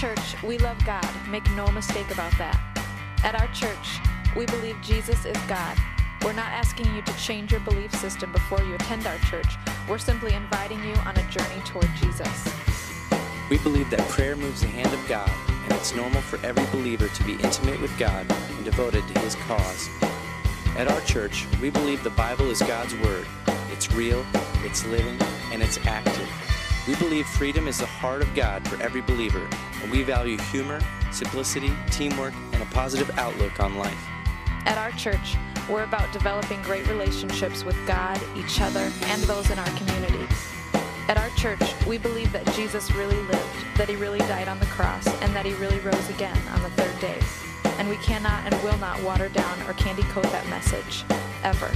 church, we love God. Make no mistake about that. At our church, we believe Jesus is God. We're not asking you to change your belief system before you attend our church. We're simply inviting you on a journey toward Jesus. We believe that prayer moves the hand of God, and it's normal for every believer to be intimate with God and devoted to His cause. At our church, we believe the Bible is God's Word. It's real, it's living, and it's active. We believe freedom is the heart of God for every believer, and we value humor, simplicity, teamwork, and a positive outlook on life. At our church, we're about developing great relationships with God, each other, and those in our community. At our church, we believe that Jesus really lived, that He really died on the cross, and that He really rose again on the third day. And we cannot and will not water down or candy coat that message, ever.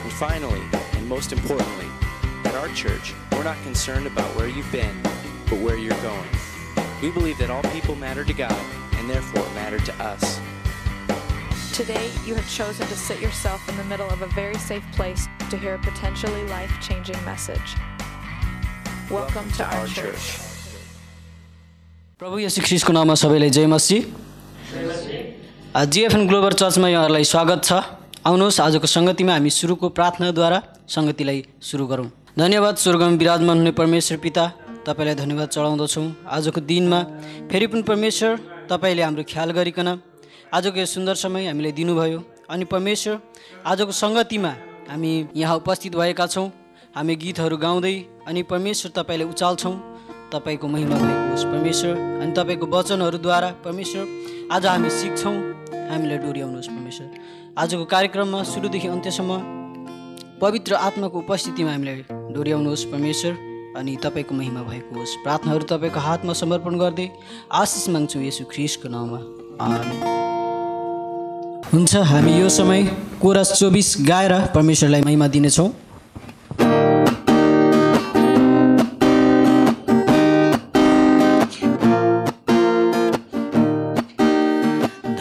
And finally, and most importantly, at our church, we're not concerned about where you've been, but where you're going. We believe that all people matter to God, and therefore matter to us. Today, you have chosen to sit yourself in the middle of a very safe place to hear a potentially life-changing message. Welcome to our church. प्रभु येशू ख्रीष्टको नाममा सबैलाई जय मसीह। GFN global चर्चमा यहाँहरूलाई स्वागत छ। आउनुहोस् आजको संगतिमा हामी सुरुको प्रार्थनाद्वारा संगतिलाई सुरु गरौँ। धन्यवाद स्वर्गमा विराजमान हुने परमेश्वर पिता, तपाईलाई धन्यवाद चढाउँदछौँ। आजको दिनमा फेरि पनि परमेश्वर तपाईले हाम्रो ख्याल गरिकन आजको यो सुन्दर समय हामीलाई दिनुभयो। अनि परमेश्वर आजको संगतिमा हामी यहाँ उपस्थित भएका छौँ। हामी गीतहरू गाउँदै अनि परमेश्वर तपाईलाई उचाल्छौँ। तपाईको महिमा भएको होस् परमेश्वर। अनि तपाईको वचनहरूद्वारा परमेश्वर आज हामी सिक्छौँ। हामीलाई डोर्याउनुहोस् परमेश्वर। आजको कार्यक्रममा सुरुदेखि अन्त्यसम्म पवित्र आत्माको उपस्थितिमा हामीलाई डोर्याउनुहोस् परमेश्वर। अनि तपाईको महिमा भएको होस्। प्रार्थनाहरू तपाईको हातमा समर्पण गर्दै आशिष माग्छौँ येशू ख्रीष्टको नाममा, आमेन। हुन्छ, हामी यो समय कोरस 24 गाएर परमेश्वरलाई महिमा दिनेछौँ।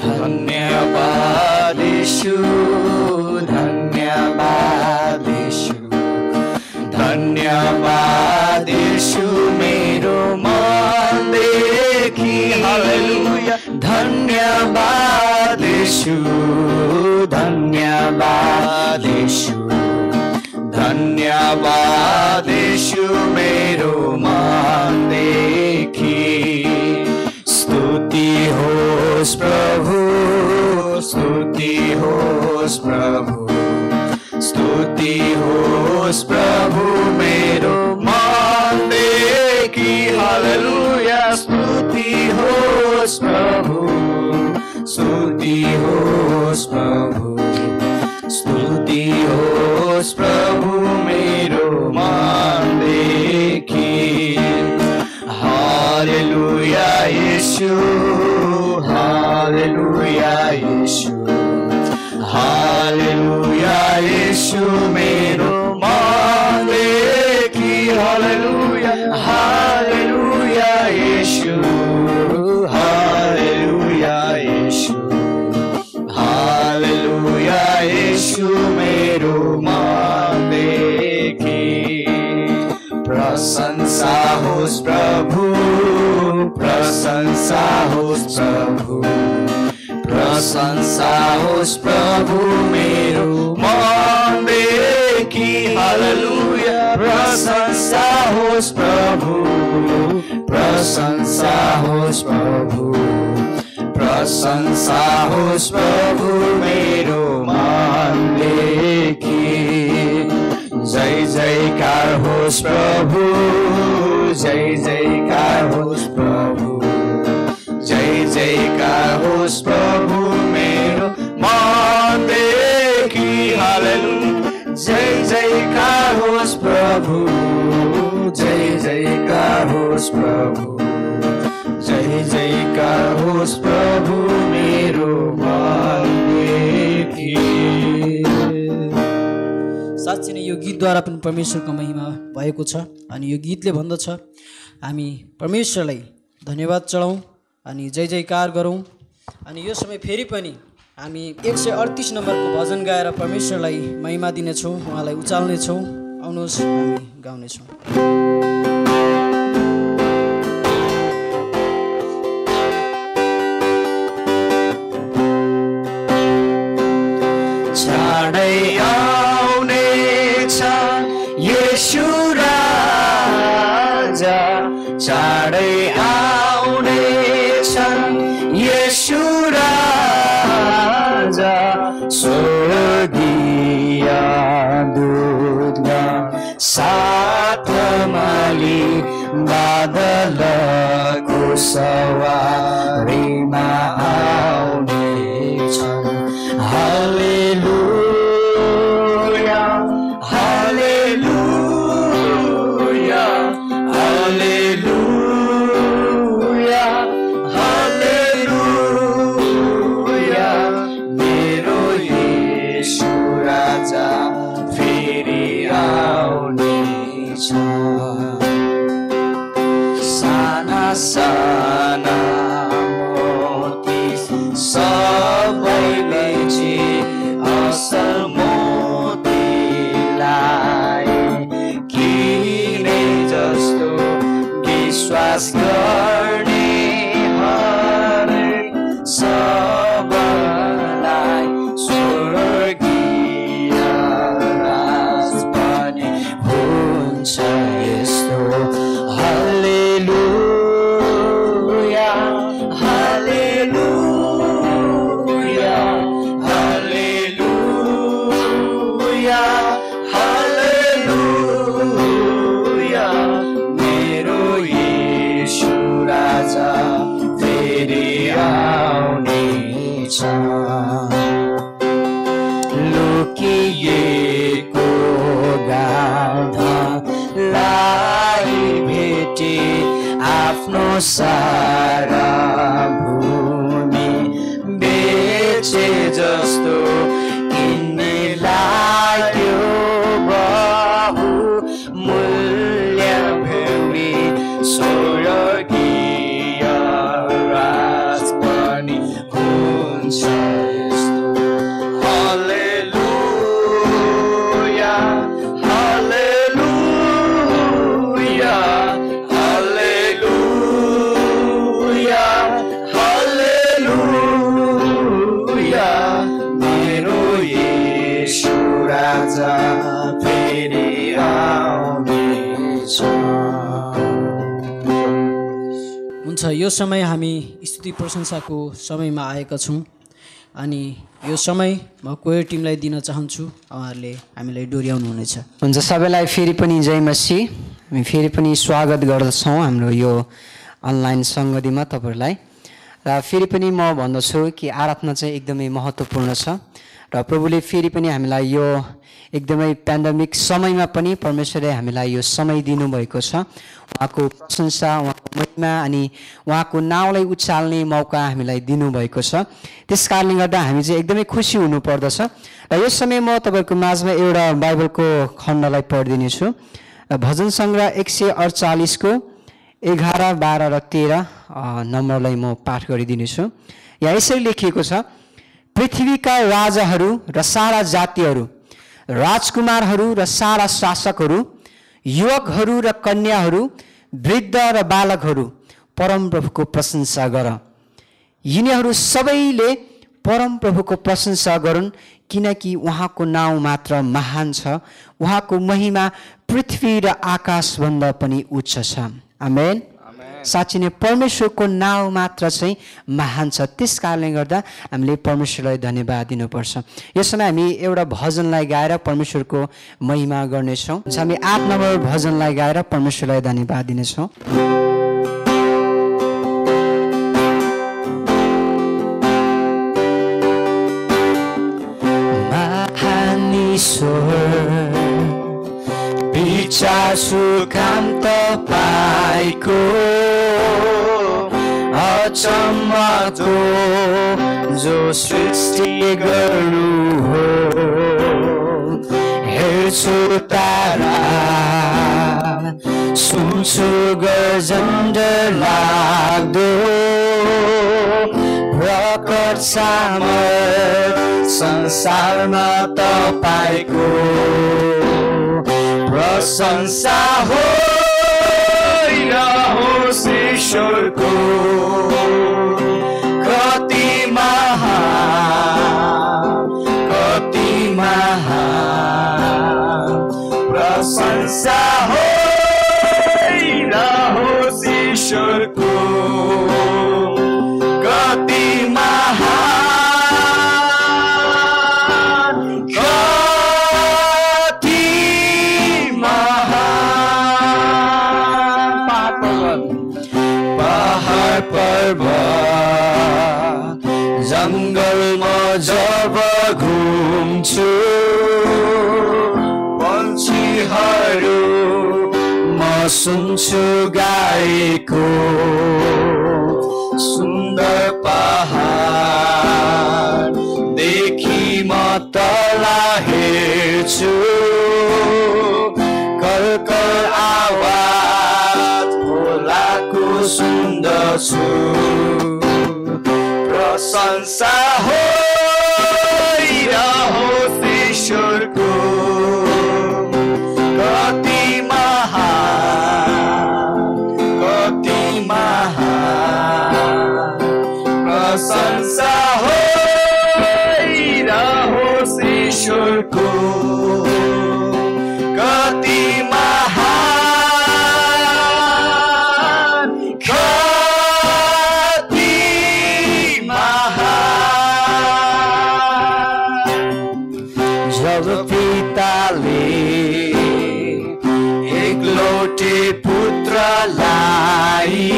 धन्यवाद येशू, धन्यवाद येशू, धन्यवाद येशू मेरो मनदेखि। हालेलुया। धन्यवाद येशू, धन्यवाद येशू, धन्यवाद येशू मेरो मनदेखि। स्तुति होस् प्रभु, स्तुति होस् प्रभु, स्तुति होस् प्रभु मेरो मनदेखि। हालेलुया। स्तुति होस् प्रभु, स्तुति होस् प्रभु, स्तुति होस् प्रभु मेरो मनदेखि। हालेलुया येशू, हालेलुया येशू, हालेलुया येशू मेरो मनदेखि। हालेलुया, हालेलुया येशू, हालेलुया येशू, हालेलुया येशू मेरो मनदेखि। प्रशंसा होस् प्रभु, प्रशंसा होस् प्रभु, प्रशंसा होस् प्रभु मेरो मनदेखि। हालेलुया। प्रशंसा होस् प्रभु, प्रशंसा होस् प्रभु, प्रशंसा होस् प्रभु मेरो मनदेखि। जय जयकार होस् प्रभु, जय जयकार होस् प्रभु, जय जयकार होस् प्रभु मेरो मनदेखि। हालेलुया। जय जयकार होस् प्रभु, जय जयकार होस् प्रभु, जय जयकार होस् प्रभु मेरो मनदेखि। साँच्चै नै यो गीतद्वारा पनि परमेश्वरको महिमा भएको छ। अनि यो गीतले भन्दछ हामी परमेश्वरलाई धन्यवाद चढाउँ अनि जय जयकार गरौँ। अनि यो समय फेरि पनि हामी 138 नम्बरको भजन गाएर परमेश्वरलाई महिमा दिनेछौँ, उहाँलाई उचाल्नेछौँ। आउनुहोस् हामी गाउनेछौँ। चाँडै आउने छन् येशू राजा स्वर्गीय दूतगण साथमा लि बादलको सवारीमा आउने छन् हालेलुया हालेलुया हालेलुया हालेलुया मेरो येशू राजा फेरि आउने छ साना साना मोती सबैले बेची असल मोतीलाई किने जस्तो विश्वास गर्ने हरेक सबैलाई स्वर्गीय राज पनि हुन्छ यस्तो हालेलुया हालेलुया हालेलुया हालेलुया मेरो येशू राजा फेरि आउनेछ लुकिएको गाधालाई भेटे आफ्नो सारा भूमि बेचे जस्तो किन्ने लाग्यो बहु मूल्य भूमि स्वर्गीय राज पनि हुन्छ यस्तो हालेलुया हालेलुया हालेलुया हालेलुया मेरो येशू राजा फेरि आउनेछ। हुन्छ यो समय हामी स्तुति प्रशंसाको समयमा आएका छौँ अनि यो समय म कोयर टिमलाई दिन चाहन्छु उहाँहरूले हामीलाई डोर्याउनु हुनेछ। हुन्छ सबैलाई फेरि पनि जय मसीह। हामी फेरि पनि स्वागत गर्दछौँ हाम्रो यो अनलाइन सङ्गतिमा तपाईँहरूलाई र फेरि पनि म भन्दछु कि आराधना चाहिँ एकदमै महत्त्वपूर्ण छ र प्रभुले फेरि पनि हामीलाई यो एकदमै पेन्डेमिक समयमा पनि परमेश्वरले हामीलाई यो समय दिनुभएको छ। उहाँको प्रशंसा उहाँको महिमा अनि उहाँको नाउँलाई उचाल्ने मौका हामीलाई दिनुभएको छ। त्यस कारणले गर्दा हामी चाहिँ एकदमै खुसी हुनुपर्दछ र यस समय म तपाईँहरूको माझमा एउटा बाइबलको खण्डलाई पढिदिनेछु। भजन सङ्ग्रह 148 को 11, 12 र 13 नम्बरलाई म पाठ गरिदिनेछु। यहाँ यसरी लेखिएको छ, पृथ्वीका राजाहरू र सारा जातिहरू, राजकुमारहरू र सारा शासकहरू, युवकहरू र कन्याहरू, वृद्ध र बालकहरू परमप्रभुको प्रशंसा गर। यिनीहरू सबैले परमप्रभुको प्रशंसा गरून् किनकि उहाँको नाउँ मात्र महान छ, उहाँको महिमा पृथ्वी र आकाशभन्दा पनि उच्च छ। आमेन। साँच्चै नै परमेश्वरको नाउँ मात्र चाहिँ महान छ। त्यस कारणले गर्दा हामीले परमेश्वरलाई धन्यवाद दिनुपर्छ। यस समय हामी एउटा भजनलाई गाएर परमेश्वरको महिमा गर्नेछौँ। हामी 8 नम्बर भजनलाई गाएर परमेश्वरलाई धन्यवाद दिनेछौँ। विचार्छु काम तपाईको अचम्मको जो सृष्टि गर्नु हो। हेर्छु तारा सुन्छु गर्जन लाग्दो प्रकट सामर्थ संसारमा तपाईको प्रशंसा होस् ईश्वरको कति महान प्रशंसा होस् रातभर जङ्गलमा जब घुम्छु पन्छीहरू म सुन्छु गाएको सुन्दर पहाड देखि म तल हेर्छु कलकल आवाज खोलाको सुन्दछु प्रशंसा होइरहोस् ईश्वरको कति महान प्रशंसा होइरहोस् ईश्वरको कति महान कति महान जब पिताले एकलौटे पुत्रलाई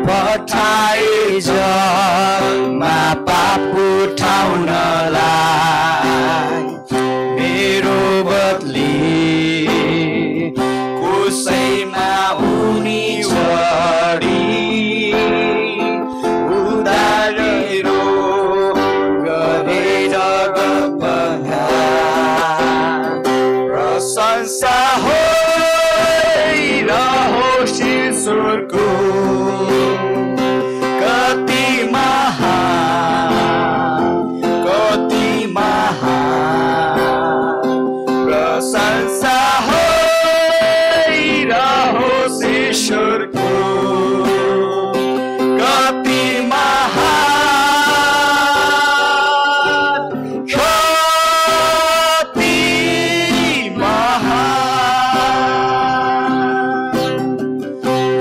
पठाए जगमा पाप उठाउनलाई मेरो बदली कसैमा उनी चढी उदारेरो गरेर प्रशंसा होइरहोस् ईश्वरको कति महान प्रशंसा होइरहोस् ईश्वरको कति महान कति महान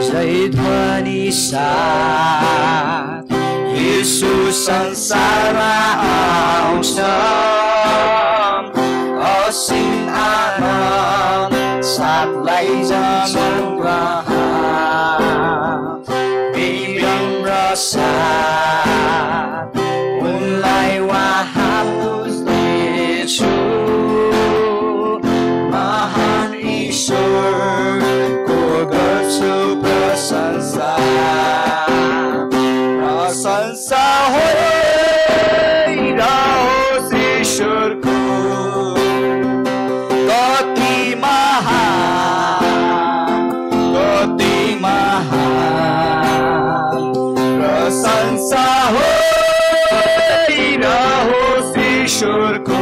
जय ध्वनि साथ यीशु संसारमा आउँछ असीम आनन्द साथलाई जमन विनम्र साथ उनलाई उहाँ पुज्नेछु महान ईश्वरको गर्छु प्रशंसा प्रशंसा होइरहोस् ईश्वरको कति महान प्रशंसा होइरहोस् ईश्वरको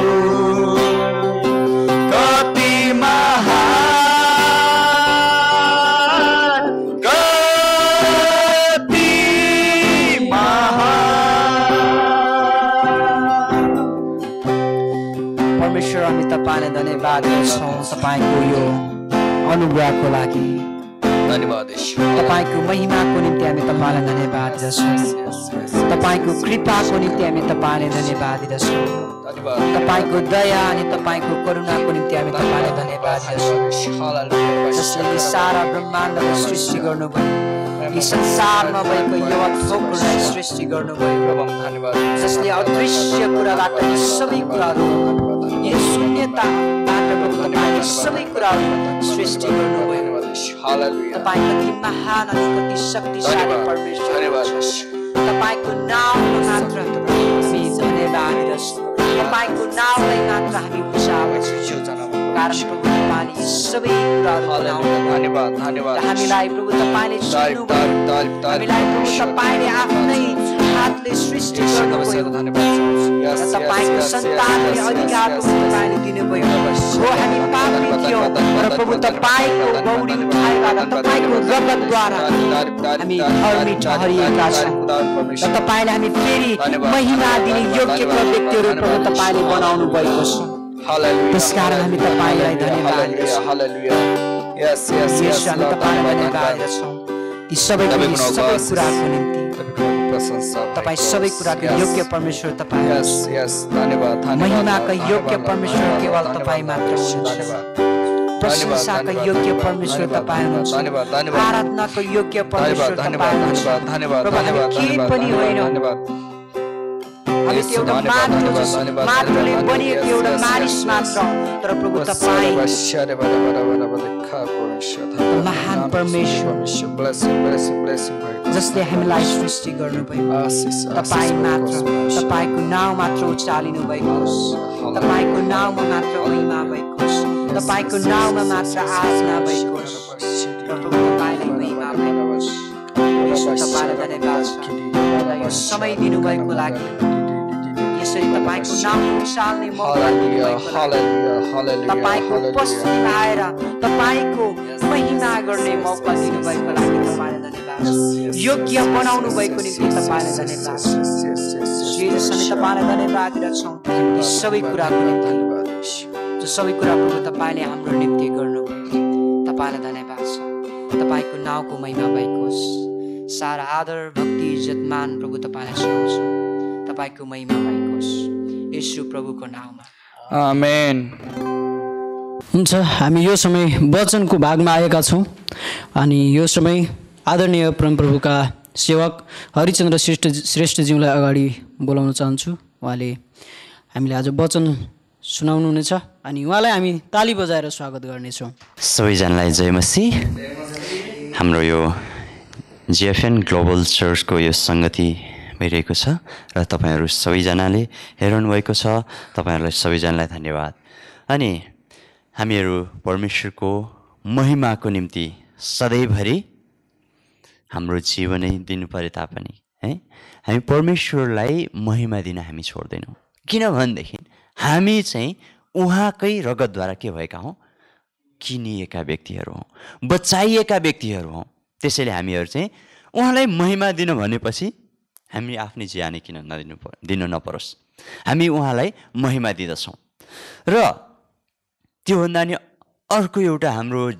कति महान कति परमेश्वर हामी तपाईँलाई धन्यवाद दिन्छौँ तपाईँको यो अनुग्रहको लागि धन्यवाद तपाईँको महिमाको निम्ति हामी तपाईँलाई धन्यवाद दिँदछौँ तपाईँको कृपाको निम्ति हामी तपाईँलाई धन्यवाद दिँदछौँ तपाईँको दया अनि तपाईँको करुणाको निम्ति हामी तपाईँलाई धन्यवाद दिँदछौँ जसले यी सारा ब्रह्माण्डको सृष्टि गर्नुभयो यी संसारमा भएको युवा थोकहरूलाई सृष्टि गर्नुभयो जसले अदृश्य कुराबाट यी सबै कुराहरू यी शून्यताबाट तपाईँले सबै कुराहरू सृष्टि गर्नुभयो तपाईँ कति महान अनि कति शक्तिशाली परमेश्वर तपाईँको नाममा मात्र हामी धन्यवाद दिँदछौँ तपाईँको नामलाई मात्र हामी उचाल्छौँ कारण प्रभु तपाईँले यी सबै कुराहरू बनाउनु हामीलाई प्रभु तपाईँले हामीलाई प्रभु तपाईँले आफ्नै हातले सृष्टि गर्नुभयो र तपाईँको सन्तानले अधिकार तपाईँले दिनुभयो हो हामी पापी थियौँ र प्रभु तपाईँको गौरी उठाइबाट तपाईँको रगतद्वारा हामी धर्मी ठहरिएका छौँ र तपाईँले हामी फेरि महिमा दिने योग्य व्यक्तिहरू प्रभु तपाईँले बनाउनु भएको छ त्यसकारण हामी तपाईँलाई धन्यवाद दिन्छौँ हामी तपाईँलाई धन्यवाद दिन्छौँ ती सबै कुराको निम्ति तपाईँ सबै कुराको योग्य परमेश्वर तपाईँ महिमाका योग्य परमेश्वर केवल तपाईँ मात्र हुनुहुन्छ प्रशंसाका योग्य परमेश्वर तपाईँ हुनुहुन्छ, आराधनाको योग्य परमेश्वर तपाईँ हुनुहुन्छ। प्रभु हामी केही पनि होइन, हामी त्यो एउटा मात्र मात्रले बनिएको एउटा मानिस मात्र, तर प्रभु तपाईँ महान परमेश्वर जसले हामीलाई सृष्टि गर्नुभयो। तपाईँ मात्र, तपाईँको नाउँ मात्र उचालिनु भएको होस्, तपाईँको नाउँमा मात्र महिमा भएको होस्, तपाईँको नाउँमा मात्र आराधना भएको होस्, र प्रभु तपाईँलाई महिमा भएको होस्। तपाईँलाई धन्यवाद छ यो समय दिनुभएको लागि, यसरी तपाईँको नाम उचाल्ने मौका दिनुभएको लागि, तपाईँको उपस्थितिमा आएर तपाईँको महिमा गर्ने मौका दिनुभएको लागि तपाईँलाई धन्यवाद छ। योग्य बनाउनु भएको निम्ति तपाईँलाई धन्यवाद छ। जिजस हामी तपाईँलाई धन्यवाद दिन्छौँ यी सबै कुराको निम्ति, जो सबै कुरा प्रभु तपाईँले हाम्रो निम्ति गर्नुभयो। तपाईँलाई धन्यवाद छ। तपाईँको नाउँको महिमा भएको होस्। सारा आदर भक्ति इज्जत मान प्रभु तपाईँलाई सुनाउँछौँ। तपाईँको महिमा भएको होस् येशू प्रभुको नाउँमा, आमेन। हुन्छ, हामी यो समय वचनको भागमा आएका छौँ अनि यो समय आदरणीय परमप्रभुका सेवक हरिचन्द्र श्रेष्ठज्यूलाई अगाडि बोलाउन चाहन्छु। उहाँले हामीले आज वचन सुनाउनुहुनेछ अनि उहाँलाई हामी ताली बजाएर स्वागत गर्नेछौँ। सबैजनालाई जय मसीह। हाम्रो यो जिएफएन ग्लोबल चर्चको यो सङ्गति भइरहेको छ र तपाईँहरू सबैजनाले हेर्नु भएको छ। तपाईँहरूलाई सबैजनालाई धन्यवाद। अनि हामीहरू परमेश्वरको महिमाको निम्ति सधैँभरि हाम्रो जीवनै दिनु परे तापनि है हामी परमेश्वरलाई महिमा दिन हामी छोड्दैनौँ। किनभनेदेखि हामी चाहिँ उहाँकै रगतद्वारा के भएका हौँ, किनिएका व्यक्तिहरू हौँ, बचाइएका व्यक्तिहरू हौँ। त्यसैले हामीहरू चाहिँ उहाँलाई महिमा दिनु भनेपछि हामी आफ्नै ज्यानै किन दिनु नपरोस्, हामी उहाँलाई महिमा दिँदछौँ। र त्योभन्दा नि अर्को एउटा हाम्रो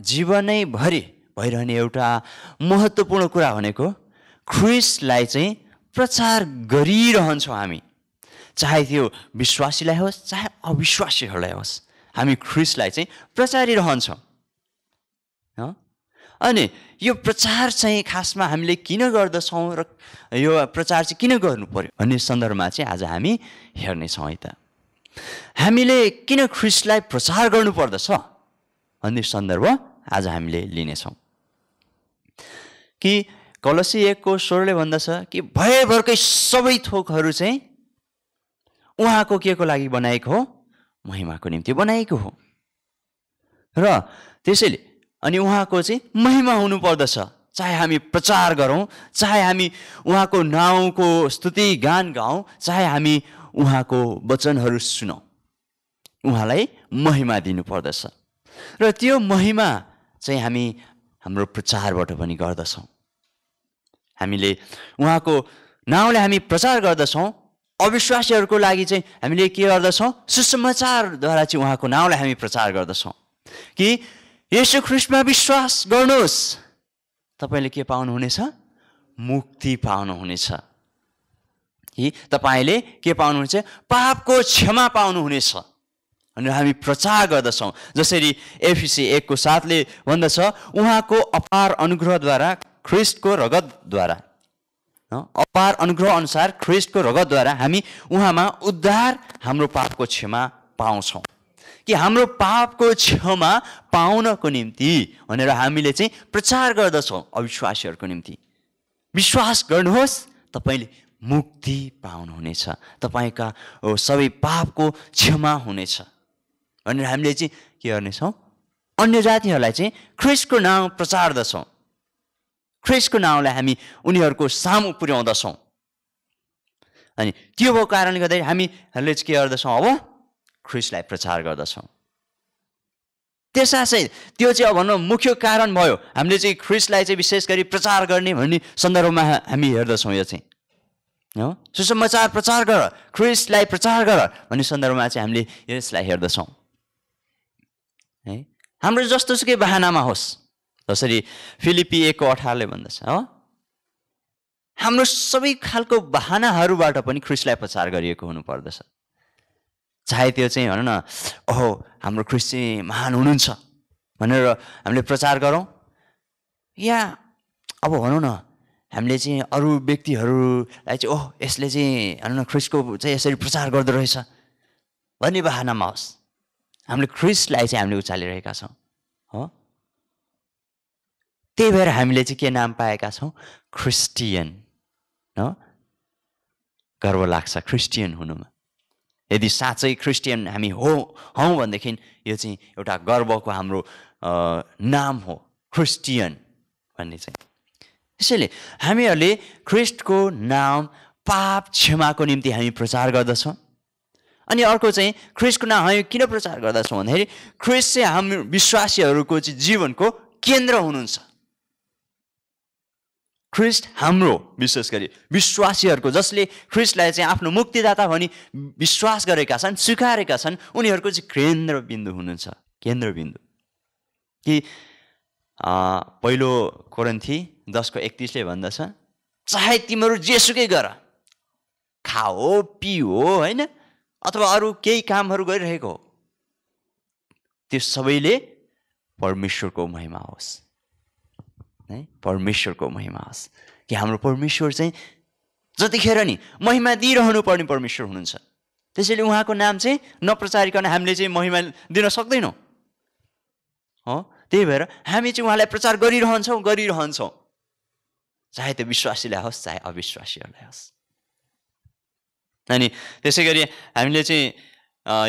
जीवनैभरि भइरहने एउटा महत्त्वपूर्ण कुरा भनेको ख्रिस्टलाई चाहिँ प्रचार गरिरहन्छौँ हामी, चाहे त्यो विश्वासीलाई होस् चाहे अविश्वासीहरूलाई होस्, हामी ख्रिस्टलाई चाहिँ प्रचारिरहन्छौँ। अनि यो प्रचार चाहिँ खासमा हामीले किन गर्दछौँ र यो प्रचार चाहिँ किन गर्नु पर्यो भन्ने सन्दर्भमा चाहिँ आज हामी हेर्नेछौँ है त। हामीले किन ख्रिस्टलाई प्रचार गर्नुपर्दछ भन्ने सन्दर्भ आज हामीले लिनेछौँ कि कलोसी 1:16 भन्दछ कि भयभरकै सबै थोकहरू चाहिँ उहाँको के को लागि बनाएको हो, महिमाको निम्ति बनाएको हो। र त्यसैले अनि उहाँको चाहिँ महिमा हुनुपर्दछ, चाहे हामी प्रचार गरौँ, चाहे हामी उहाँको नाउँको स्तुति गान गाउँ, चाहे हामी उहाँको वचनहरू सुनौँ, उहाँलाई महिमा दिनुपर्दछ। र त्यो महिमा चाहिँ हामी हाम्रो प्रचारबाट पनि गर्दछौँ। हामीले उहाँको नाउँले हामी प्रचार गर्दछौँ। अविश्वासीहरूको लागि चाहिँ हामीले के गर्दछौँ, सुसमाचारद्वारा चाहिँ उहाँको नाउँलाई हामी प्रचार गर्दछौँ कि येशू ख्रिस्टमा विश्वास गर्नुहोस्, तपाईँले के पाउनुहुनेछ, मुक्ति पाउनुहुनेछ। कि तपाईँले के पाउनुहुनेछ, पापको क्षमा पाउनुहुनेछ भनेर हामी प्रचार गर्दछौँ। जसरी एफिसी 1:7 भन्दछ, उहाँको अपार अनुग्रहद्वारा ख्रिस्टको रगतद्वारा, अपार अनुग्रह अनुसार ख्रिस्टको रगतद्वारा हामी उहाँमा उद्धार, हाम्रो पापको क्षमा पाउँछौँ। कि हाम्रो पापको क्षमा पाउनको निम्ति भनेर हामीले चाहिँ प्रचार गर्दछौँ अविश्वासीहरूको निम्ति। विश्वास गर्नुहोस्, तपाईँले मुक्ति पाउनुहुनेछ, तपाईँका सबै पापको क्षमा हुनेछ भनेर हामीले चाहिँ के गर्नेछौँ, अन्य जातिहरूलाई चाहिँ ख्रिस्टको नाउँ प्रचार्दछौँ। ख्रिस्टको नाउँलाई हामी उनीहरूको सामु पुर्याउँदछौँ। अनि त्यो भएको कारणले गर्दा हामीहरूले चाहिँ के गर्दछौँ, अब ख्रिस्टलाई प्रचार गर्दछौँ। त्यसै त्यो चाहिँ अब भनौँ मुख्य कारण भयो, हामीले चाहिँ ख्रिस्टलाई चाहिँ विशेष गरी प्रचार गर्ने भन्ने सन्दर्भमा हामी हेर्दछौँ। यो चाहिँ सुसमाचार प्रचार गर, ख्रिस्टलाई प्रचार गर भन्ने सन्दर्भमा चाहिँ हामीले यसलाई हेर्दछौँ है। हाम्रो जस्तोसुकै बहानामा होस्, जसरी फिलिपी 1:18 भन्दछ, हाम्रो सबै खालको बहानाहरूबाट पनि ख्रिस्टलाई प्रचार गरिएको हुनुपर्दछ। चाहे त्यो चाहिँ भनौँ न ओहो हाम्रो ख्रिस्ट चाहिँ महान हुनुहुन्छ भनेर हामीले प्रचार गरौँ, या अब भनौँ न हामीले चाहिँ अरू व्यक्तिहरूलाई चाहिँ ओह यसले चाहिँ भनौँ न ख्रिस्टको चाहिँ यसरी प्रचार गर्दो रहेछ भन्ने बहानामा होस् हामीले ख्रिस्टलाई चाहिँ हामीले उचालिरहेका छौँ हो। त्यही भएर हामीले चाहिँ के नाम पाएका छौँ? क्रिस्टियन हो। गर्व लाग्छ क्रिस्टियन हुनुमा। यदि साँच्चै क्रिस्टियन हामी हौँ भनेदेखि यो चाहिँ एउटा गर्वको हाम्रो नाम हो क्रिस्टियन भन्ने चाहिँ। त्यसैले हामीहरूले ख्रिस्टको नाम पाप क्षमाको निम्ति हामी प्रचार गर्दछौँ। अनि अर्को चाहिँ ख्रिस्टको नाम हामी किन प्रचार गर्दछौँ भन्दाखेरि ख्रिस्ट चाहिँ हाम्रो विश्वासीहरूको चाहिँ जीवनको केन्द्र हुनुहुन्छ। ख्रिस्ट हाम्रो विशेष गरी विश्वासीहरूको जसले ख्रिस्टलाई चाहिँ आफ्नो मुक्तिदाता भनी विश्वास गरेका छन्, स्वीकारेका छन्, उनीहरूको चाहिँ केन्द्रबिन्दु हुनुहुन्छ। केन्द्रबिन्दु कि पहिलो कोरिन्थी 10:31 भन्दछ, चाहे तिमीहरू जेसुकै गर, खाओ पिओ होइन, अथवा अरू केही कामहरू गरिरहेको हो, त्यो सबैले परमेश्वरको महिमा होस् है, परमेश्वरको महिमा होस्। कि हाम्रो परमेश्वर चाहिँ जतिखेर नि महिमा दिइरहनु पर्ने परमेश्वर हुनुहुन्छ। त्यसैले उहाँको नाम चाहिँ नप्रचारिकन हामीले चाहिँ महिमा दिन सक्दैनौँ हो। त्यही भएर हामी चाहिँ उहाँलाई प्रचार गरिरहन्छौँ, चाहे त्यो विश्वासीलाई होस् चाहे अविश्वासीहरूलाई होस्। अनि त्यसै गरी हामीले चाहिँ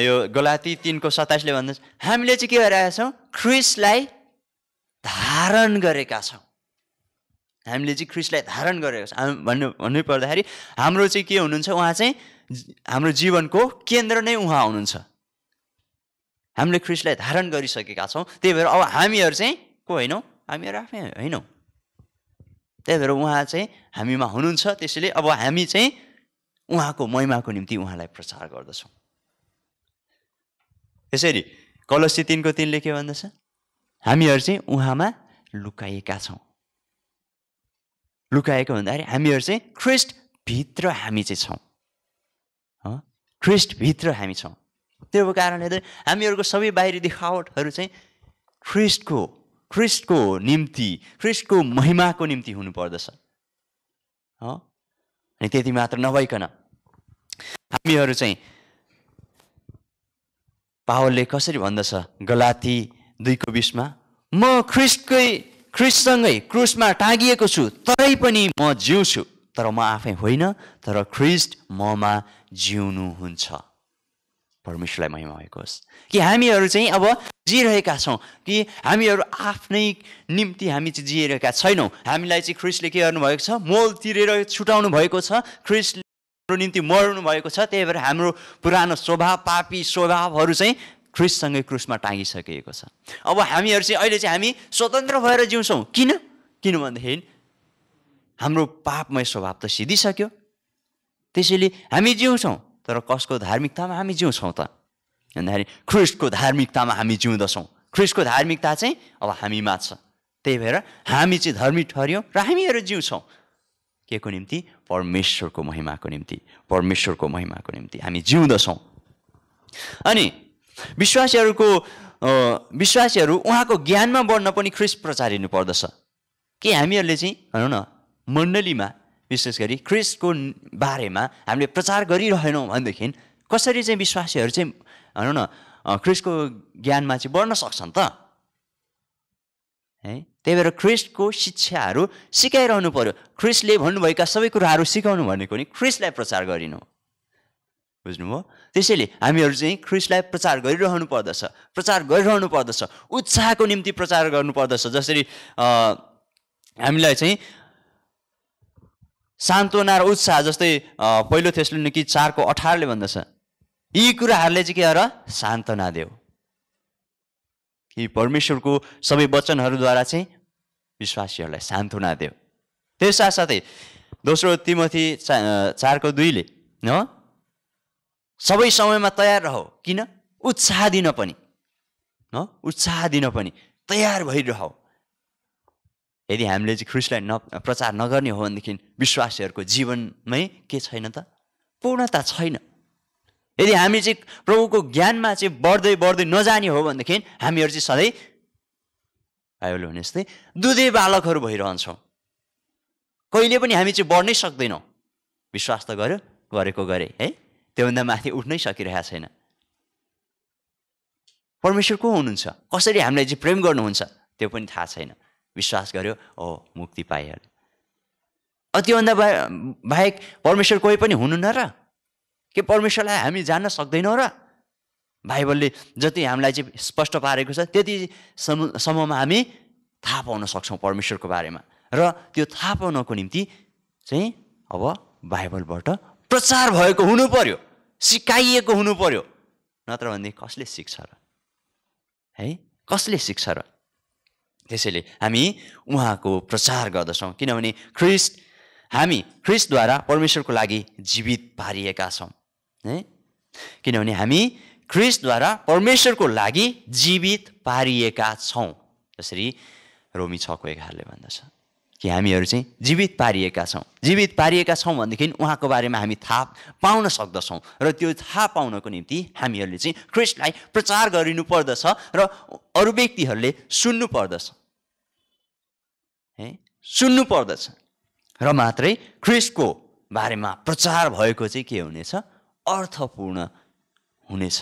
यो गलाती 3:27 भन्दछ, हामीले चाहिँ के गरिरहेका छौँ? ख्रिस्टलाई धारण गरेका छौँ। हामीले चाहिँ ख्रिस्टलाई धारण गरेका छौँ भन्नु पर्दाखेरि हाम्रो चाहिँ के हुनुहुन्छ? उहाँ चाहिँ हाम्रो जीवनको केन्द्र नै उहाँ हुनुहुन्छ। हामीले ख्रिस्टलाई धारण गरिसकेका छौँ। त्यही भएर अब हामीहरू चाहिँ को होइनौँ? हामीहरू आफै होइनौँ। त्यही भएर उहाँ चाहिँ हामीमा हुनुहुन्छ। त्यसैले अब हामी चाहिँ उहाँको महिमाको निम्ति उहाँलाई प्रचार गर्दछौँ। यसरी कलोसी 3:3 के भन्दछ? हामीहरू चाहिँ उहाँमा लुकाएका छौँ। लुकाएको भन्दाखेरि हामीहरू चाहिँ ख्रिस्ट भित्र हामी चाहिँ छौँ। ख्रिस्ट भित्र हामी छौँ। त्यो कारणले हामीहरूको सबै बाहिरी देखावटहरू चाहिँ ख्रिस्टको निम्ति, ख्रिस्टको महिमाको निम्ति हुनुपर्दछ। अनि त्यति मात्र नभइकन हामीहरू चाहिँ पावलले कसरी भन्दछ गलाती 2:20 म ख्रिस्टसँगै क्रुसमा टाँगिएको छु, तरै पनि म जिउँछु, तर म आफै होइन, तर ख्रिस्ट ममा जिउनुहुन्छ। परमेश्वरलाई महिमा भएको होस्। कि हामीहरू चाहिँ अब जिरहेका छौँ, कि हामीहरू आफ्नै निम्ति हामी चाहिँ जिरहेका छैनौँ। हामीलाई चाहिँ ख्रिस्टले के गर्नुभएको छ? मोल तिरेर छुटाउनु भएको छ। ख्रिस्टले हाम्रो निम्ति मर्नु भएको छ। त्यही भएर हाम्रो पुरानो स्वभाव, पापी स्वभावहरू चाहिँ ख्रिस्टसँगै क्रुसमा टाँगिसकेको छ। अब हामीहरू चाहिँ अहिले चाहिँ हामी स्वतन्त्र भएर जिउँछौँ। किन भन्दाखेरि हाम्रो पापमय स्वभाव त सिधिसक्यो। त्यसैले हामी जिउँछौँ, तर कसको धार्मिकतामा हामी जिउँछौँ त भन्दाखेरि ख्रिस्टको धार्मिकतामा हामी जिउँदछौँ। ख्रिस्टको धार्मिकता चाहिँ अब हामीमा छ। त्यही भएर हामी चाहिँ धर्मी ठहर्यौँ र हामीहरू जिउँछौँ। के को निम्ति? परमेश्वरको महिमाको निम्ति। परमेश्वरको महिमाको निम्ति हामी जिउँदछौँ। अनि विश्वासीहरू उहाँको ज्ञानमा बढ्न पनि ख्रिस्ट प्रचारिनु पर्दछ। कि हामीहरूले चाहिँ भनौँ न मण्डलीमा विशेष गरी ख्रिस्टको बारेमा हामीले प्रचार गरिरहेनौँ भनेदेखि कसरी चाहिँ विश्वासीहरू चाहिँ भनौँ न ख्रिस्टको ज्ञानमा चाहिँ बढ्न सक्छन् त है। त्यही भएर ख्रिस्टको शिक्षाहरू सिकाइरहनु पर्यो। ख्रिस्टले भन्नुभएका सबै कुराहरू सिकाउनु भनेको नि ख्रिस्टलाई प्रचार गरिनु, बुझ्नुभयो? त्यसैले हामीहरू चाहिँ ख्रिस्टलाई प्रचार गरिरहनु पर्दछ, उत्साहको निम्ति प्रचार गर्नुपर्दछ। जसरी हामीलाई चाहिँ सान्त्वना र उत्साह, जस्तै पहिलो थेसलोनिकी 4:18 भन्दछ, यी कुराहरूले चाहिँ के गर? सान्त्वना देऊ। कि परमेश्वरको सबै वचनहरूद्वारा चाहिँ विश्वासीहरूलाई सान्त्वना देऊ। त्यस साथसाथै दोस्रो तिमोथी 4:2 हो, सबै समयमा तयार रह। किन? उत्साह दिन पनि तयार भइरह। यदि हामीले चाहिँ ख्रिस्टलाई प्रचार नगर्ने हो भनेदेखि विश्वासीहरूको जीवनमै के छैन त? पूर्णता छैन। यदि हामी चाहिँ प्रभुको ज्ञानमा चाहिँ बढ्दै बढ्दै नजाने हो भनेदेखि हामीहरू चाहिँ सधैँ बाइबल भने जस्तै दुधे बालकहरू भइरहन्छौँ। कहिले पनि हामी चाहिँ बढ्नै सक्दैनौँ। विश्वास त गर्यो, गरेको गरे है, त्योभन्दा माथि उठ्नै सकिरहेको छैन। परमेश्वर को हुनुहुन्छ, कसरी हामीलाई चाहिँ प्रेम गर्नुहुन्छ त्यो पनि थाहा छैन। विश्वास गर्यो, ओ मुक्ति पाइहाल्यो। त्योभन्दा बाहेक परमेश्वर कोही पनि हुनु न र? के परमेश्वरलाई हामी जान्न सक्दैनौँ र? बाइबलले जति हामीलाई चाहिँ स्पष्ट पारेको छ त्यति सम्ममा हामी थाहा पाउन सक्छौँ परमेश्वरको बारेमा। र त्यो थाहा पाउनको निम्ति चाहिँ अब बाइबलबाट प्रचार भएको हुनु पर्यो, सिकाइएको हुनु पर्यो। नत्र भने कसले सिक्छ र है, कसले सिक्छ र? त्यसैले हामी उहाँको प्रचार गर्दछौँ, किनभने हामी ख्रिस्टद्वारा परमेश्वरको लागि जीवित पारिएका छौँ है। किनभने हामी ख्रिस्टद्वारा परमेश्वरको लागि जीवित पारिएका छौँ। जसरी रोमी 6:11 भन्दछ कि हामीहरू चाहिँ जीवित पारिएका छौँ। जीवित पारिएका छौँ भनेदेखि उहाँको बारेमा हामी थाहा पाउन सक्दछौँ। र त्यो थाहा पाउनको निम्ति हामीहरूले चाहिँ ख्रिस्टलाई प्रचार गरिनु पर्दछ र अरू व्यक्तिहरूले सुन्नु पर्दछ है, सुन्नु पर्दछ। र मात्रै ख्रिस्टको बारेमा प्रचार भएको चाहिँ के हुनेछ? अर्थपूर्ण हुनेछ।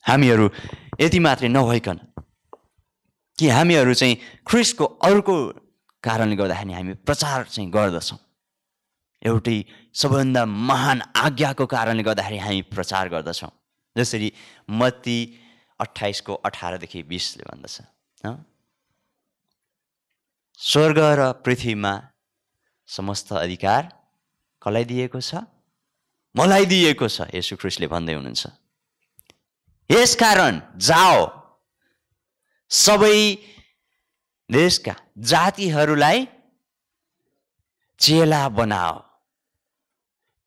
हामीहरू यति मात्रै नभइकन कि हामीहरू चाहिँ ख्रिस्टको अरूको कारणले गर्दाखेरि हामी प्रचार चाहिँ गर्दछौँ। एउटै सबभन्दा महान आज्ञाको कारणले गर्दाखेरि हामी प्रचार गर्दछौँ। जसरी मत्ती 28:18-20 भन्दछ, स्वर्ग र पृथ्वीमा समस्त अधिकार कसलाई दिएको छ? मलाई दिएको छ, येशू ख्रिस्टले भन्दै हुनुहुन्छ। यसकारण जाओ, सबै देशका जातिहरूलाई चेला बनाओ,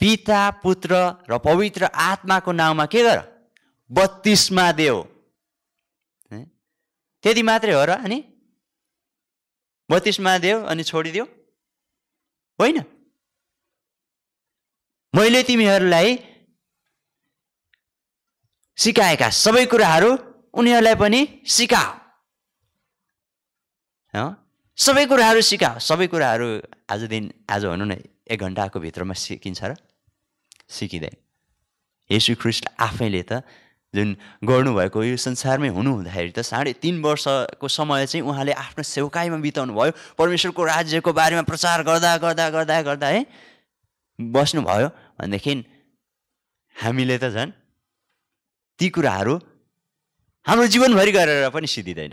पिता पुत्र र पवित्र आत्माको नाममा के गर? बत्तिस्मा देऊ। त्यति मात्रै हो र? अनि बत्तिस्मा देऊ अनि छोडिदेऊ? होइन, मैले तिमीहरूलाई सिकाएका सबै कुराहरू उनीहरूलाई पनि सिकाओ। सबै कुराहरू सिकाओ। सबै कुराहरू आज भनौँ न 1 घन्टाको भित्रमा सिकिन्छ र? सिकिँदैन। येशू ख्रिस्ट आफैले त जुन गर्नुभएको यो संसारमै हुनुहुँदाखेरि त 3.5 वर्षको समय चाहिँ उहाँले आफ्नो सेवकाईमा बिताउनु भयो। परमेश्वरको राज्यको बारेमा प्रचार गर्दा गर्दा गर्दा गर्दा है बस्नुभयो भनेदेखि हामीले त झन् ती कुराहरू हाम्रो जीवनभरि गरेर पनि सिद्धिँदैन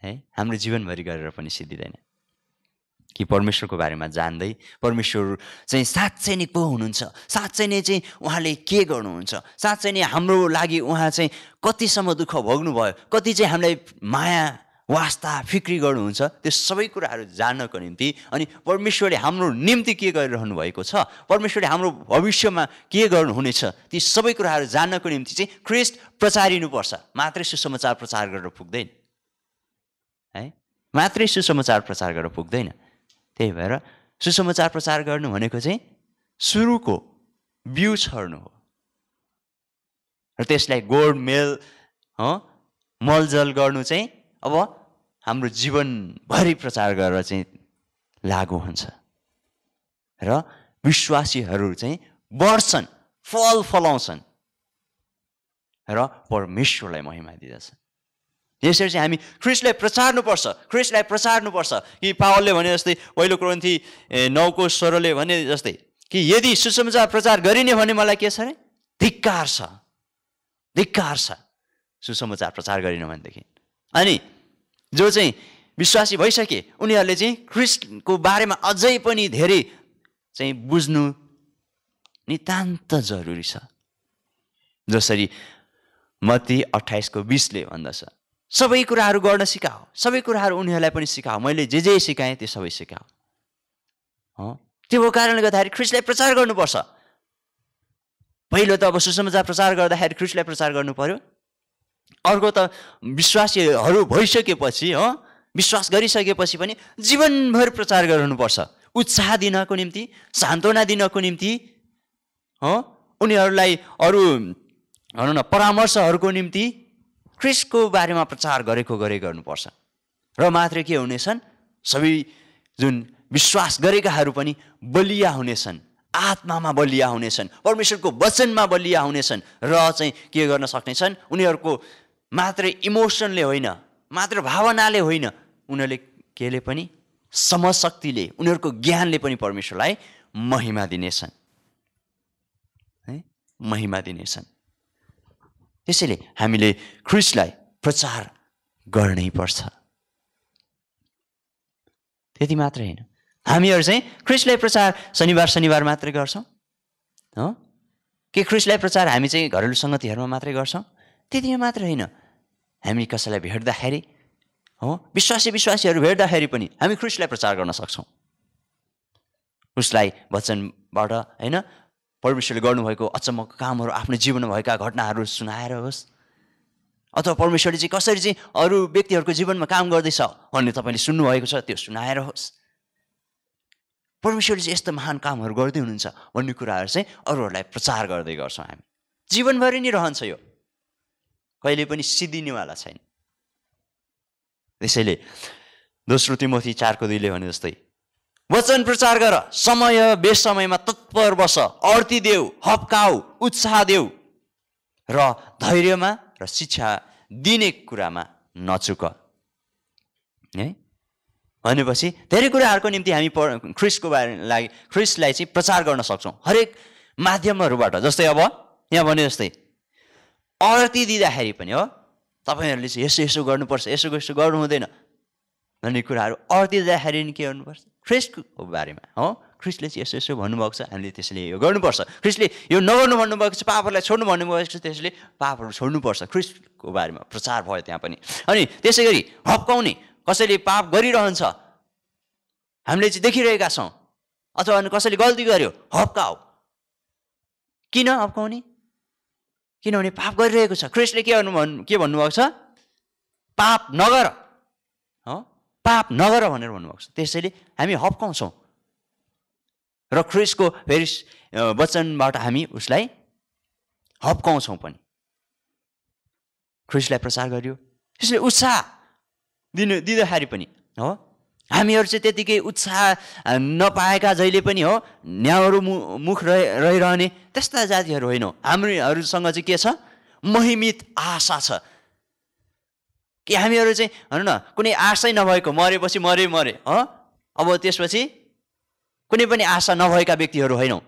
है। हाम्रो जीवनभरि गरेर पनि सिद्धिँदैन कि परमेश्वरको बारेमा जान्दै परमेश्वर चाहिँ साँच्चै नै को हुनुहुन्छ, साँच्चै नै चाहिँ उहाँले के गर्नुहुन्छ, साँच्चै नै हाम्रो लागि उहाँ चाहिँ कतिसम्म दुःख भोग्नुभयो, कति चाहिँ हामीलाई माया वास्ता फिक्री गर्नुहुन्छ, त्यो सबै कुराहरू जान्नको निम्ति अनि परमेश्वरले हाम्रो निम्ति के गरिरहनु भएको छ, परमेश्वरले हाम्रो भविष्यमा के गर्नुहुनेछ, ती सबै कुराहरू जान्नको निम्ति चाहिँ ख्रिस्ट प्रचारिनुपर्छ। मात्रै सुसमाचार प्रचार गरेर पुग्दैन है, मात्रै सुसमाचार प्रचार गरेर पुग्दैन। त्यही भएर सुसमाचार प्रचार गर्नु भनेको चाहिँ सुरुको बिउ छर्नु हो र त्यसलाई गोडमेल मलजल गर्नु चाहिँ अब हाम्रो जीवनभरि प्रचार गरेर चाहिँ लागु हुन्छ र विश्वासीहरू चाहिँ बढ्छन्, फल फलाउँछन् र परमेश्वरलाई महिमा दिँदछ। यसरी चाहिँ हामी ख्रिस्टलाई प्रचार्नुपर्छ, ख्रिस्टलाई प्रचार्नुपर्छ। कि पावलले भने जस्तै पहिलो कोरिन्थी 9:16 भने जस्तै कि यदि सुसमाचार प्रचार गरिने भने मलाई के छ अरे? धिक्कार छ, धिक्कार छ सुसमाचार प्रचार गरिन भनेदेखि। अनि जो चाहिँ विश्वासी भइसके उनीहरूले चाहिँ ख्रिस्टको बारेमा अझै पनि धेरै चाहिँ बुझ्नु नितान्त जरुरी छ। जसरी मत्ती 28:20 भन्दछ, सबै कुराहरू गर्न सिकाओ, सबै कुराहरू उनीहरूलाई पनि सिकाओ, मैले जे जे सिकाएँ त्यो सबै सिकाओ। त्यो कारणले गर्दाखेरि ख्रिस्टलाई प्रचार गर्नुपर्छ। पहिलो त अब सुसमाचार प्रचार गर्दाखेरि ख्रिस्टलाई प्रचार गर्नु पर्यो। अर्को त विश्वासीहरू भइसकेपछि विश्वास गरिसकेपछि पनि जीवनभर प्रचार गर्नुपर्छ। उत्साह दिनको निम्ति, सान्त्वना दिनको निम्ति, उनीहरूलाई अरू भनौँ न परामर्शहरूको निम्ति ख्रीष्टको बारेमा प्रचार गरेको गर्नुपर्छ। र मात्र के हुनेछन्, सबै जुन विश्वास गरेकाहरू पनि बलिया हुनेछन्, आत्मामा बलिया हुनेछन्, परमेश्वरको वचनमा बलिया हुनेछन् र चाहिँ के गर्न सक्नेछन्, उनीहरूको मात्र इमोसनले होइन, मात्र भावनाले होइन, उनीहरूले केले पनि समशक्तिले, उनीहरूको ज्ञानले पनि परमेश्वरलाई महिमा दिनेछन्, है, महिमा दिनेछन्। त्यसैले हामीले ख्रीष्टलाई प्रचार गर्नै पर्छ। त्यति मात्र होइन, हामीहरू चाहिँ ख्रीष्टलाई प्रचार शनिबार मात्रै गर्छौँ के ख्रीष्टलाई प्रचार हामी चाहिँ घरेलु सङ्गतिहरूमा मात्रै गर्छौँ? त्यति मात्र होइन, हामी कसैलाई भेट्दाखेरि विश्वासीहरू भेट्दाखेरि पनि हामी ख्रीष्टलाई प्रचार गर्न सक्छौँ। उसलाई वचनबाट होइन, परमेश्वरले गर्नुभएको अचम्मको कामहरू, आफ्नो जीवनमा भएका घटनाहरू सुनाएर होस्, अथवा परमेश्वरले चाहिँ कसरी चाहिँ अरू व्यक्तिहरूको जीवनमा काम गर्दैछ भन्ने तपाईँले सुन्नुभएको छ, त्यो सुनाएर होस्। परमेश्वरले चाहिँ यस्तो महान कामहरू गर्दै हुनुहुन्छ भन्ने कुराहरू चाहिँ अरूहरूलाई प्रचार गर्दै गर्छौँ हामी। जीवनभरि नै रहन्छ यो, कहिले पनि सिद्धिनेवाला छैन। त्यसैले दोस्रो तिमोथी 4:2 भने जस्तै वचन प्रचार गर, समय बेसमयमा तत्पर बस, अर्ती देऊ, हप्काऊ, उत्साह देऊ र धैर्यमा र शिक्षा दिने कुरामा नचुक। है भनेपछि धेरै कुराहरूको निम्ति हामी ख्रीष्टको लागि ख्रीष्टलाई चाहिँ प्रचार गर्न सक्छौँ हरेक माध्यमहरूबाट। जस्तै अब यहाँ भने जस्तै अर्ती दिँदाखेरि पनि तपाईँहरूले चाहिँ यसो गर्नुपर्छ, यसो गर्नु हुँदैन भन्ने कुराहरू अर्ती दिँदाखेरि नि के गर्नुपर्छ? ख्रीष्टको बारेमा ख्रीष्टले चाहिँ यसो भन्नुभएको छ, हामीले त्यसले यो गर्नुपर्छ। ख्रीष्टले यो नगर्नु भन्नुभएको छ, पापहरूलाई छोड्नु भन्नुभएको छ, त्यसले पापहरू छोड्नुपर्छ। ख्रीष्टको बारेमा प्रचार भयो त्यहाँ पनि। अनि त्यसै गरी हप्काउने, कसैले पाप गरिरहन्छ, हामीले चाहिँ देखिरहेका छौँ, अथवा कसैले गल्ती गर्यो, हप्काऊ। किन हप्काउने? किनभने पाप गरिरहेको छ। ख्रीष्टले के भन्नुभएको छ? पाप नगर, पाप नगर भनेर भन्नुभएको छ। त्यसैले हामी हप्काउँछौँ र ख्रीष्टको फेरि वचनबाट हामी उसलाई हप्काउँछौँ पनि। ख्रीष्टलाई प्रचार गरियो, त्यसले उत्साह दिँदाखेरि पनि हामीहरू चाहिँ त्यतिकै उत्साह नपाएका जहिले पनि न्याउहरू मुख रहिरहने त्यस्ता जातिहरू होइनौँ। हामीहरूसँग चाहिँ के छ? महिमित आशा छ कि हामीहरू चाहिँ भनौँ न कुनै आशै नभएको, मरेपछि मरे अब त्यसपछि कुनै पनि आशा नभएका व्यक्तिहरू होइनौँ,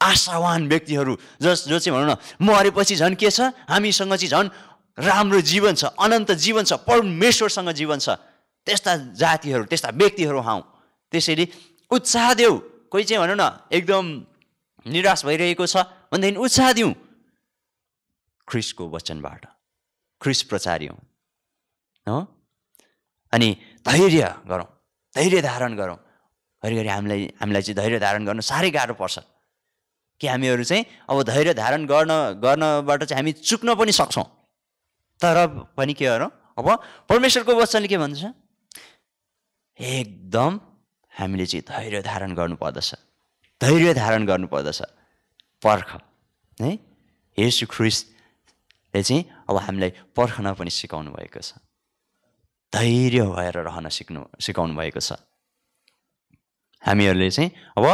आशावान व्यक्तिहरू जो चाहिँ भनौँ न मरेपछि झन् के छ? हामीसँग चाहिँ झन् राम्रो जीवन छ, अनन्त जीवन छ, परमेश्वरसँग जीवन छ। त्यस्ता जातिहरू, त्यस्ता व्यक्तिहरू हौँ। त्यसैले उत्साह देऊ। कोही चाहिँ भनौँ न एकदम निराश भइरहेको छ भनेदेखि उत्साह दिउँ ख्रीष्टको वचनबाट, ख्रीष्ट प्रचारियौँ। अनि धैर्य गरौँ, धैर्य धारण गरौँ। घरिघरि हामीलाई चाहिँ धैर्य धारण गर्न साह्रै गाह्रो पर्छ कि हामीहरू चाहिँ अब धैर्य धारण गर्नबाट चाहिँ हामी चुक्न पनि सक्छौँ। तर पनि के गरौँ? अब परमेश्वरको वचनले के भन्छ? एकदम हामीले चाहिँ धैर्य धारण गर्नुपर्दछ, धैर्य धारण गर्नुपर्दछ। पर्ख है, येशू ख्रीष्टले चाहिँ अब हामीलाई पर्खन पनि सिकाउनु भएको छ, धैर्य भएर रहन सिकाउनु भएको छ। हामीहरूले चाहिँ अब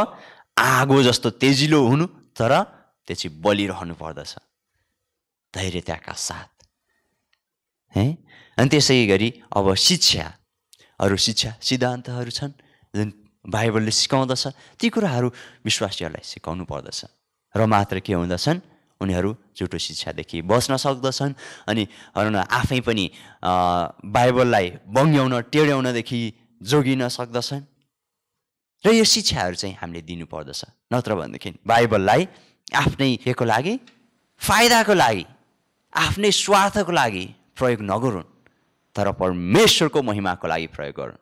आगो जस्तो तेजिलो हुनु, तर त्यो चाहिँ बलिरहनु पर्दछ धैर्यताका साथ है। अनि त्यसै गरी अब अरू शिक्षा सिद्धान्तहरू छन् जुन बाइबलले सिकाउँदछ, ती कुराहरू विश्वासीहरूलाई सिकाउनु पर्दछ। र मात्र के हुँदछन्? उनीहरू झुटो शिक्षादेखि बच्न सक्दछन्। अनि भनौँ न आफै पनि बाइबललाई बङ्ग्याउन टेढ्याउनदेखि जोगिन सक्दछन्। र यो शिक्षाहरू चाहिँ हामीले दिनुपर्दछ। नत्र भनेदेखि बाइबललाई आफ्नै केको लागि, फाइदाको लागि, आफ्नै स्वार्थको लागि प्रयोग नगरून्, तर परमेश्वरको महिमाको लागि प्रयोग गरून्।